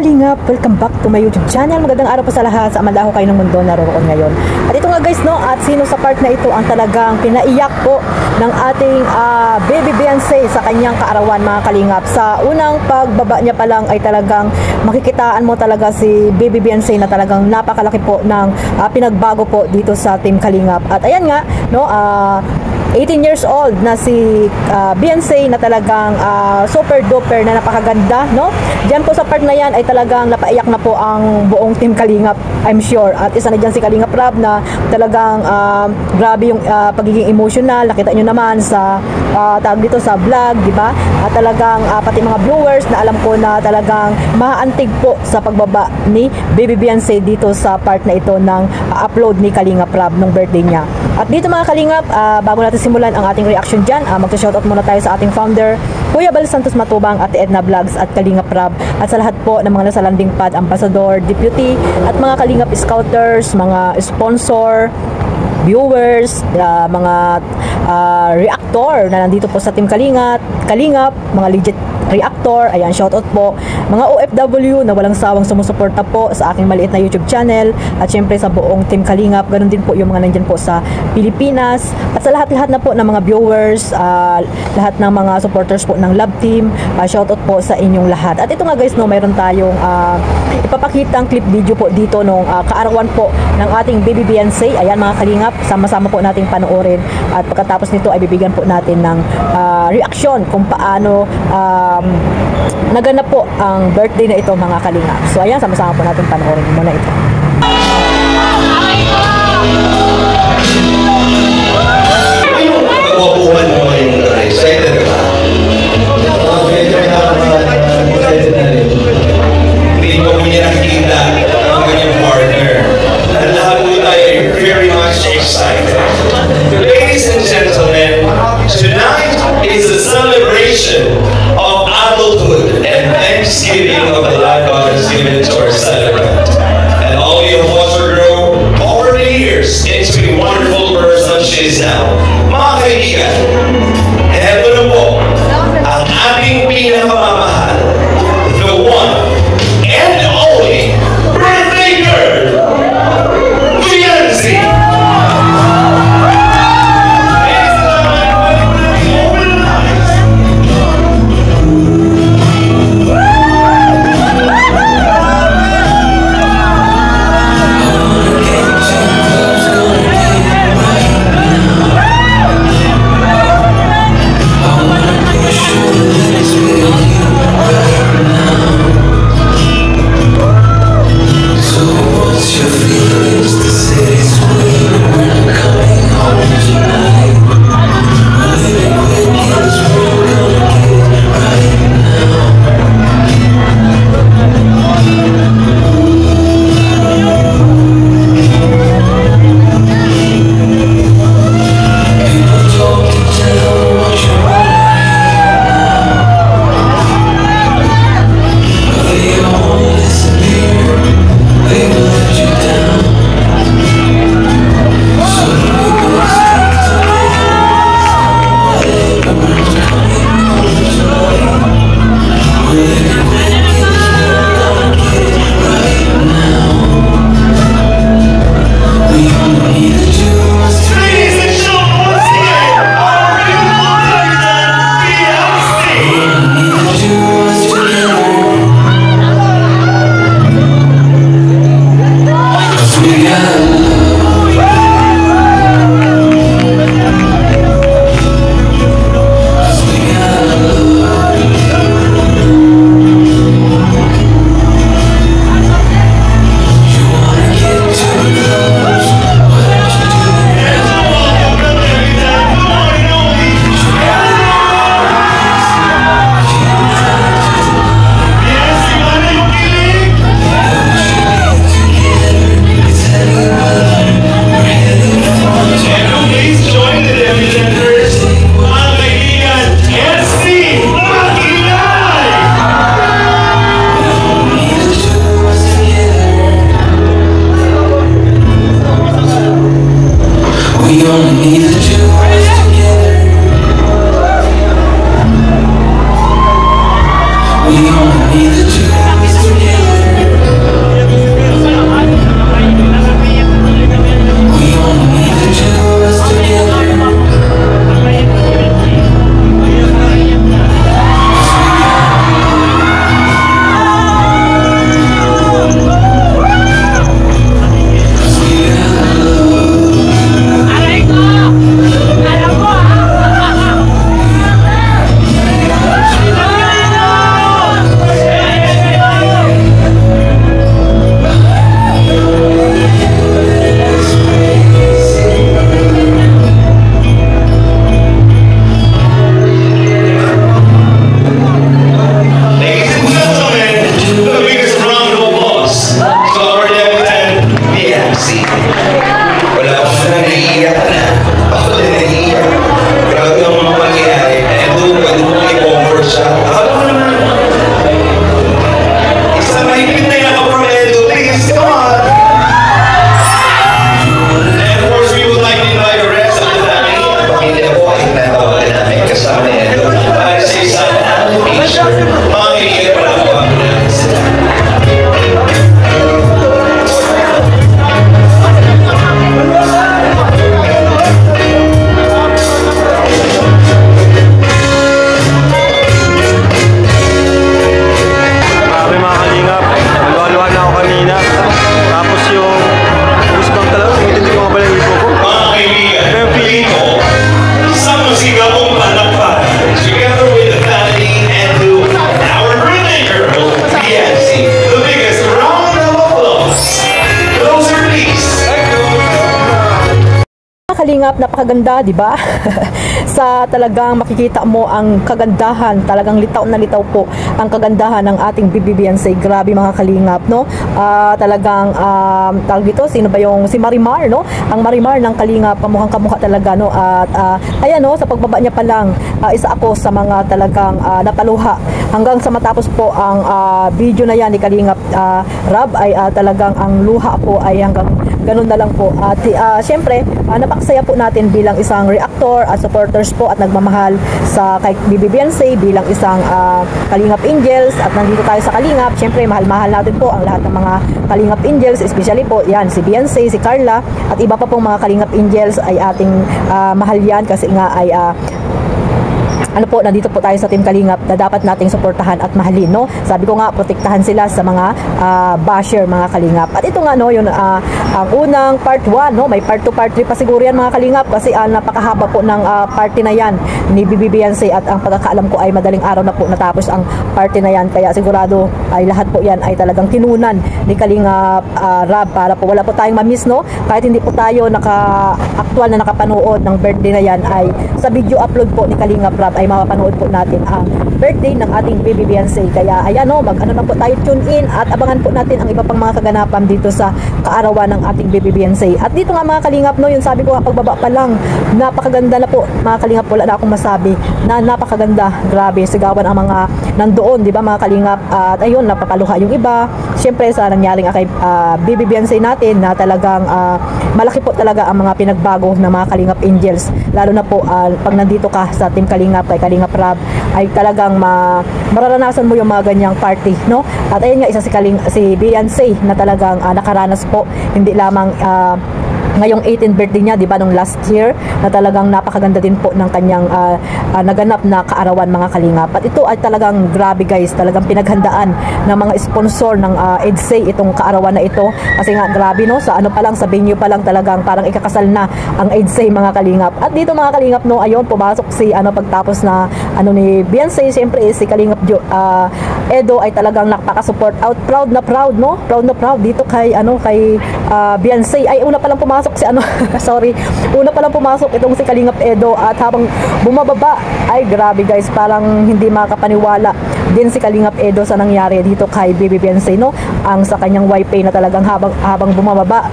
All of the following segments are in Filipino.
Kalingap, welcome back to my YouTube channel. Magandang araw po sa lahat, sa amandaho kayo ng mundo naroroon ngayon. At ito nga guys, no, at sino sa part na ito ang talagang pinaiyak po ng ating baby Beyonce sa kanyang kaarawan, mga Kalingap. Sa unang pagbaba niya pa lang ay talagang makikitaan mo talaga si baby Beyonce na talagang napakalaki po ng pinagbago po dito sa Team Kalingap. At ayan nga, no, 18 years old na si Beyonce na talagang super duper na napakaganda, no? Diyan po sa part na yan ay talagang napaiyak na po ang buong Team Kalingap, I'm sure. At isa na dyan si Kalingap Rab na talagang grabe yung pagiging emotional. Nakita nyo naman sa tawag dito sa vlog, di ba? At talagang pati mga viewers na alam ko na talagang maantig po sa pagbaba ni baby Beyonce dito sa part na ito ng upload ni Kalingap Rab nung birthday niya. At dito mga Kalingap, bago natin simulan ang ating reaction dyan, magsa-shoutout muna tayo sa ating founder, Kuya Bal Santos Matubang, Ate Edna Vlogs at Kalingap Rab, at sa lahat po ng mga nasa landing pad, ambassador, deputy, at mga Kalingap scouters, mga sponsor, viewers, mga reactor na nandito po sa Team Kalingap, mga legit reactor, ayan, shoutout po. Mga OFW na walang sawang sumusuporta po sa aking maliit na YouTube channel, at syempre sa buong Team Kalingap, ganun din po yung mga nandyan po sa Pilipinas, at sa lahat-lahat na po ng mga viewers, lahat ng mga supporters po ng Love Team, shoutout po sa inyong lahat. At ito nga guys, no, mayroon tayong ipapakitang clip video po dito nung kaarawan po ng ating baby Beyonce. Ayan mga Kalingap, sama-sama po nating panoorin, at pagkatapos nito ay bibigyan po natin ng reaction kung paano naganap po ang birthday na ito mga Kalingap. So ayan, sama-sama po natin panoorin muna ito. Pagwapuhan mo yung excited ka ba? Hindi mo mo niya nakikita ang kanyang partner. Lahat po tayo very much excited. Ladies and gentlemen, tonight is a celebration of adulthood and Thanksgiving of the life God has given to our celebrant. And all you have watched her grow over the years into the wonderful person she is now. Mga kaibigan, kasama ni Edo. Sa isang picture, makikita pala po ang Kalingap, napakaganda, di ba? Sa talagang makikita mo ang kagandahan, talagang litaw na litaw po ang kagandahan ng ating BBBNC. Grabe mga kalingap, no? Talagang tawag dito, sino ba yung si Marimar, no? Ang Marimar ng kalingap, kamukhang kamukha talaga, no? At ayan, no, sa pagbaba niya pa lang, isa ako sa mga talagang napaluha hanggang sa matapos po ang video na yan ni Kalingap Rob ay talagang ang luha po ay hanggang ganun na lang po. At syempre, napakasaya po natin bilang isang reactor at supporters po at nagmamahal sa kay BBBNC bilang isang Kalingap Angels at nandito tayo sa Kalingap. Syempre, mahal-mahal natin po ang lahat ng mga Kalingap Angels, especially po yan, si Beyonce, si Carla at iba pa pong mga Kalingap Angels ay ating mahal yan kasi nga ay ano po, nandito po tayo sa Team Kalingap na dapat nating suportahan at mahalin, no? Sabi ko nga, protektahan sila sa mga basher, mga Kalingap. At ito nga, no, yun, ang unang part 1, no? May part 2, part 3 pa siguro yan, mga Kalingap, kasi napakahaba po ng party na yan ni BBBNC at ang pagkakaalam ko ay madaling araw na po natapos ang party na yan. Kaya sigurado ay lahat po yan ay talagang tinunan ni Kalingap Rob para po wala po tayong mamiss, no? Kahit hindi po tayo naka-actual na nakapanood ng birthday na yan ay sa video upload po ni Kalingap Rob ay mapapanood po natin ang birthday ng ating BBBNC. Kaya ayan, no, mag-ano na po tayo, tune in at abangan po natin ang iba pang mga kaganapan dito sa kaarawan ng ating BBBNC. At dito nga mga Kalingap, no, yung sabi ko nga pagbaba pa lang, napakaganda na po mga Kalingap, wala na akong masabi na napakaganda. Grabe, sigawan ang mga nandoon, di ba mga Kalingap? At ayun, napapaluha yung iba. Siyempre sa nangyaring kay BBBNC natin na talagang malaki po talaga ang mga pinagbago ng mga Kalingap Angels. Lalo na po pag nandito ka sa Team Kalingap kay Kalingap Rob ay talagang mararanasan mo yung mga ganyang party, no? At ayun nga, isa si Beyonce na talagang nakaranas po hindi lamang ngayong 18th birthday niya, di ba, nung last year na talagang napakaganda din po ng kanyang naganap na kaarawan, mga Kalingap. At ito ay talagang grabe guys, talagang pinaghandaan ng mga sponsor ng EDSA itong kaarawan na ito kasi nga grabe, no, sa ano pa lang, sa venue pa lang talagang parang ikakasal na ang EDSA, mga Kalingap. At dito mga Kalingap, no, ayun, pumasok si pagtapos na ni Beyonce, siyempre si Kalingap Edo ay talagang nakapaka-support out, proud na proud, no, proud na proud dito kay Beyonce. Ay una pa lang pumasok si sorry, una pa lang pumasok itong si Kalingap Edo at habang bumababa ay grabe guys, parang hindi makapaniwala din si Kalingap Edo sa nangyari dito kay BBBNC, no, ang sa kanyang wifi na talagang habang bumababa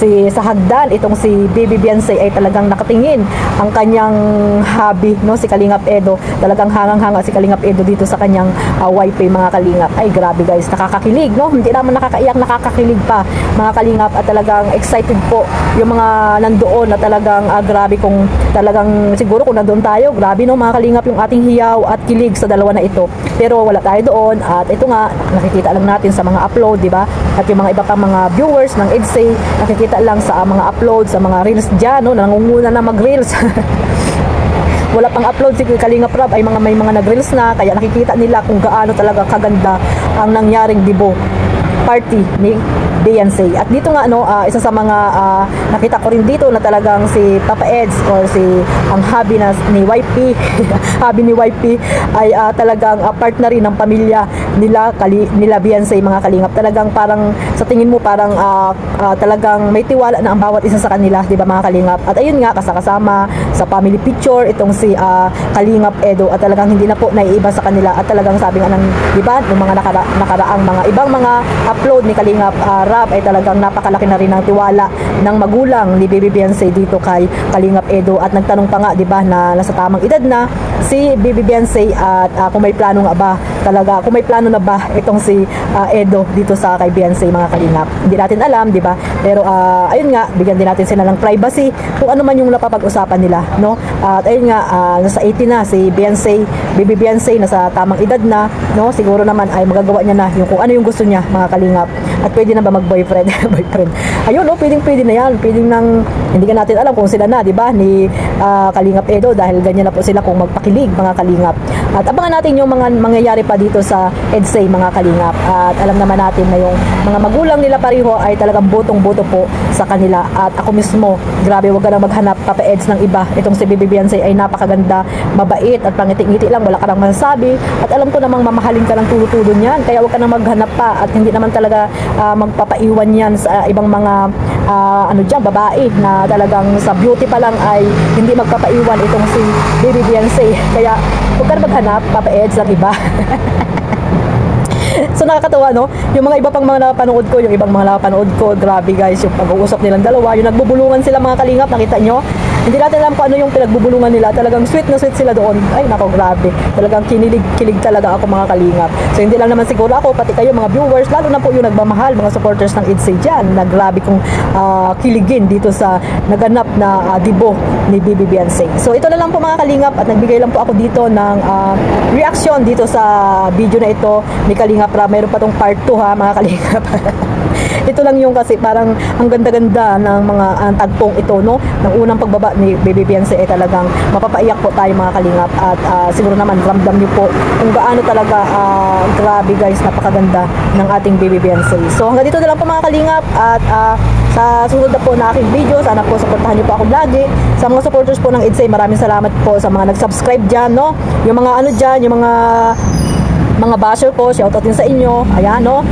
sa hagdan itong si BBBNC ay talagang nakatingin ang kanyang hobby, no, si Kalingap Edo. Talagang hangang-hanga si Kalingap Edo dito sa kanyang wifi, mga Kalingap. Ay grabe guys, nakakakilig, no, hindi naman nakakaiyak, nakakakilig pa, mga Kalingap. At talagang excited po yung mga nandoon na talagang grabe, kung talagang siguro kung nandoon tayo, grabe, no, mga Kalingap, yung ating hiyaw at kilig sa dalawa na ito. Pero wala tayo doon at ito nga nakikita lang natin sa mga upload, di ba? At yung mga iba pang mga viewers ng EDSA nakikita lang sa mga upload, sa mga reels dyan, no, nangunguna na mag-reels. Wala pang upload si Kalingap Rob ay may mga nag-reels na, kaya nakikita nila kung gaano talaga kaganda ang nangyaring dibo party ni Beyonce. At dito nga, no, isa sa mga nakita ko rin dito na talagang si Papa Eds or si ang hobby ni YP hobby ni YP ay talagang part na rin ng pamilya nila Beyonce, mga Kalingap. Talagang parang sa tingin mo parang talagang may tiwala na ang bawat isa sa kanila, di ba, mga Kalingap? At ayun nga, kasama sa family picture itong si Kalingap Edo at talagang hindi na po naiiba sa kanila. At talagang sabi nga ng, di ba, ng mga nakaraang mga ibang mga upload ni Kalingap Rob ay talagang napakalaki na rin ng tiwala ng magulang ni Baby Beyonce dito kay Kalingap Edo. At nagtanong pa nga, di ba, na nasa tamang edad na si Baby Beyonce at kung may plano nga ba talaga, kung may plano na ba itong si Edo dito sa kay Beyonce, mga Kalingap. Hindi natin alam, di ba? Pero ayun nga, bigyan din natin sila ng privacy kung ano man yung napapag-usapan nila, no? At ayun nga, nasa 80 na si Beyonce, Baby Beyonce, nasa tamang edad na, no? Siguro naman ay magagawa niya na yung kung ano yung gusto niya, mga kalingap. At pwede na ba mag-boyfriend? Boyfriend. Ayun, no? Pwede na yan. Pwedeng nang, hindi ka natin alam kung sila na, di ba? Ni Kalingap Edo, dahil ganyan na po sila kung magpakilig, mga kalingap. At abangan natin yung mga mangyayari pa dito sa EDSA, mga kalingap. At alam naman natin na yung mga magulang nila pareho ay talagang botong-boto po sa kanila. At ako mismo, grabe, wag ka nang maghanap, Papa Eds, ng iba. Itong si Baby Beyonce ay napakaganda, mabait, at pangiti-ngiti lang, wala ka nang masasabi. At alam ko namang mamahalin ka ng tulo-tulo niyan, kaya wag ka nang maghanap pa. At hindi naman talaga magpapaiwan yan sa ibang mga babae na talagang sa beauty pa lang ay hindi magpapaiwan itong si Baby Beyonce. Kaya huwag ka na maghanap, Papa Eds, ng iba. So nakakatawa, no? Yung mga iba pang mga napanood ko, yung ibang mga napanood ko, grabe guys, yung pag-uusap nilang dalawa, yung nagbubulungan sila, mga kalingap, nakita nyo? Hindi natin alam kung ano yung pinagbubulungan nila. Talagang sweet na sweet sila doon. Ay, nako, grabe. Talagang kilig talaga ako, mga kalingap. So hindi lang naman siguro ako, pati kayo mga viewers, lalo na po yung nagmamahal, mga supporters ng EDSA dyan, na grabe kong kiligin dito sa naganap na dibo ni Baby Beyonce. So ito na lang po, mga kalingap, at nagbigay lang po ako dito ng reaction dito sa video na ito ni Kalingap Rab. Mayroon pa tong part 2, ha, mga kalingap. Ito lang yung kasi parang ang ganda-ganda ng mga tagpong ito, no? Ng unang pagbaba ni Baby Beyonce ay talagang mapapaiyak po tayo, mga kalingap. At siguro naman ramdam niyo po kung gaano talaga grabe guys, napakaganda ng ating Baby Beyonce. So hanggang dito na lang po, mga kalingap, at sa susunod na po na aking video, sana po suportahan niyo po ako lagi. Sa mga supporters po ng EDSA, maraming salamat po sa mga nag-subscribe dyan, no? Yung mga dyan, yung mga basher ko, shoutout din sa inyo. Ayan, no?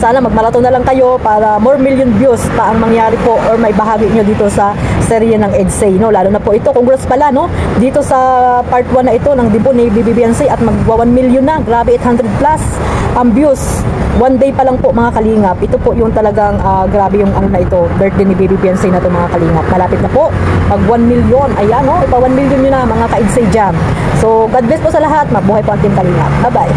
Sana magmarathon na lang kayo para more million views pa ang mangyari po or may bahagi nyo dito sa serye ng EDSA, no? Lalo na po ito, congrats pala, no? Dito sa part 1 na ito ng dibo ni Baby Beyonce at magwa 1 million na. Grabe, 800 plus ang views. One day pa lang po, mga kalingap. Ito po yung talagang grabe yung na ito, birthday ni Baby Beyonce na ito, mga kalingap. Malapit na po mag 1 million. Ayan, no? Ipa 1 million nyo na, mga ka-EDSA dyan. So God bless po sa lahat. Mabuhay po ang Team Kalingap. Bye bye.